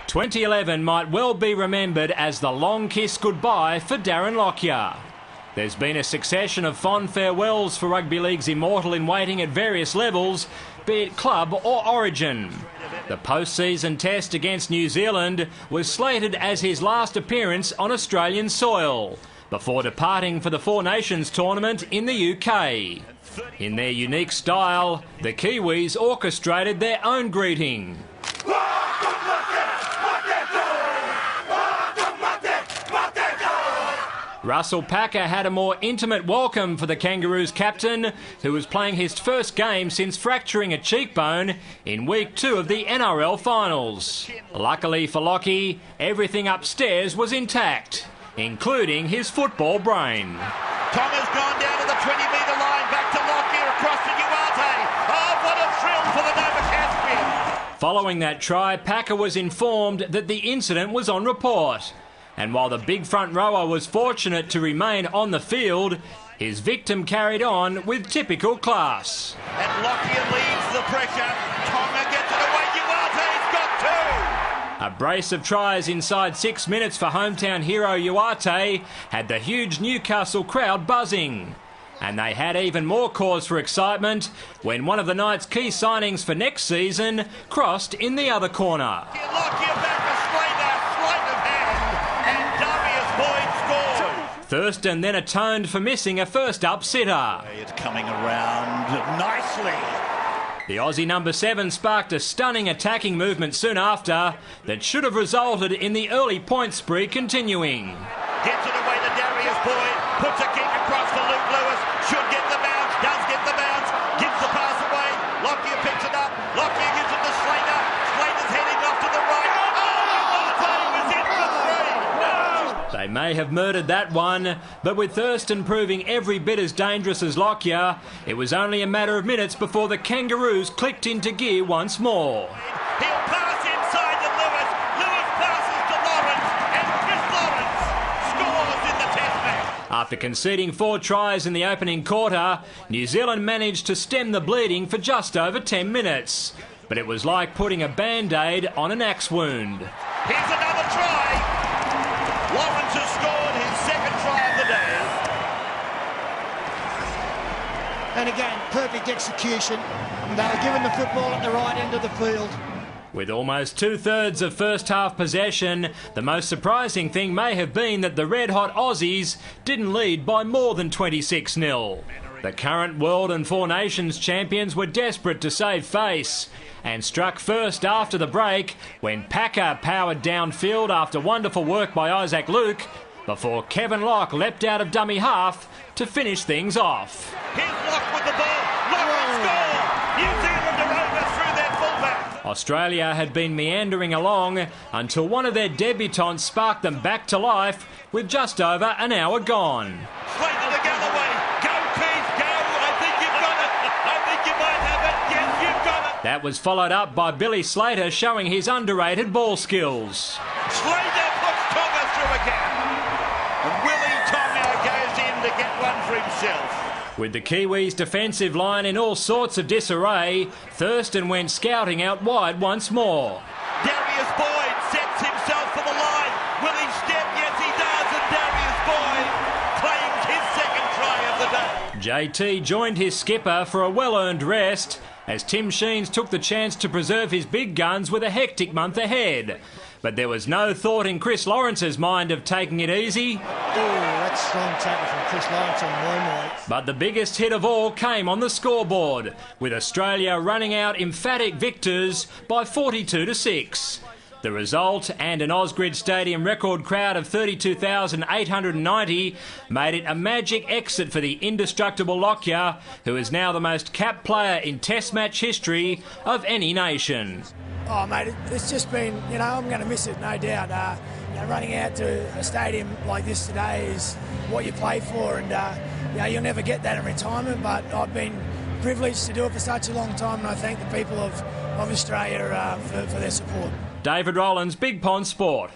2011 might well be remembered as the long kiss goodbye for Darren Lockyer. There's been a succession of fond farewells for rugby league's immortal in waiting at various levels, be it club or origin. The post-season test against New Zealand was slated as his last appearance on Australian soil, before departing for the Four Nations tournament in the UK. In their unique style, the Kiwis orchestrated their own greeting. Russell Packer had a more intimate welcome for the Kangaroos captain, who was playing his first game since fracturing a cheekbone in week 2 of the NRL finals. Luckily for Lockie, everything upstairs was intact, including his football brain. Tonga's gone down to the 20-metre line, back to Lockyer, across to Uarte. Oh, what a thrill for the Nova Caspian. Following that try, Packer was informed that the incident was on report. And while the big front rower was fortunate to remain on the field, his victim carried on with typical class. And Lockyer leaves the pressure. Tonga gets it away. Uarte's got 2. A brace of tries inside 6 minutes for hometown hero Uarte had the huge Newcastle crowd buzzing. And they had even more cause for excitement when one of the night's key signings for next season crossed in the other corner. Lockyer back to Slater, sleight of hand, and Darius Boyd scored. Thurston then atoned for missing a first-up sitter. It's coming around nicely. The Aussie number 7 sparked a stunning attacking movement soon after that should have resulted in the early point spree continuing. Gets it away to Darius Boyd, puts a kick across to Luke Lewis, should get the bounce, does get the bounce, gives the pass away, Lockyer picks it up, Lockyer gives it to Slater, Slater's heading off to the right, oh, Uarte was in for 3! They may have murdered that one, but with Thurston proving every bit as dangerous as Lockyer, it was only a matter of minutes before the Kangaroos clicked into gear once more. He'll pass inside to Lewis, Lewis passes to Lawrence, and Chris Lawrence scores in the test match. After conceding 4 tries in the opening quarter, New Zealand managed to stem the bleeding for just over 10 minutes. But it was like putting a band-aid on an axe wound. Here's another try. Lawrence has scored his second try of the day. And again, perfect execution. They were given the football at the right end of the field. With almost 2/3 of first-half possession, the most surprising thing may have been that the red-hot Aussies didn't lead by more than 26-0. The current World and Four Nations champions were desperate to save face and struck first after the break when Packer powered downfield after wonderful work by Isaac Luke before Kevin Locke leapt out of dummy half to finish things off. Here's Locke with the ball. Locke score. New Zealand are over through their fullback. Australia had been meandering along until one of their debutants sparked them back to life with just over an hour gone. Slater to Galloway. Go, Keith, go. I think you've got it. I think you might have it. Yes, you've got it. That was followed up by Billy Slater showing his underrated ball skills. Slater puts Tonga through a gap. And Willie Tonga goes in to get one for himself. With the Kiwis' defensive line in all sorts of disarray, Thurston went scouting out wide once more. Darius Boyd sets himself for the line. Will he step? Yes, he does. And Darius Boyd claims his second try of the day. JT joined his skipper for a well-earned rest as Tim Sheens took the chance to preserve his big guns with a hectic month ahead. But there was no thought in Chris Lawrence's mind of taking it easy. Oh, that's strong tackle from Chris Lawrence on Momoy. But the biggest hit of all came on the scoreboard, with Australia running out emphatic victors by 42-6. The result and an Ausgrid Stadium record crowd of 32,890 made it a magic exit for the indestructible Lockyer, who is now the most capped player in Test match history of any nation. Oh, mate, it's just been, I'm going to miss it, no doubt. Running out to a stadium like this today is what you play for, and you'll never get that in retirement, but I've been privileged to do it for such a long time, and I thank the people of Australia for their support. David Rowlands, Big Pond Sport.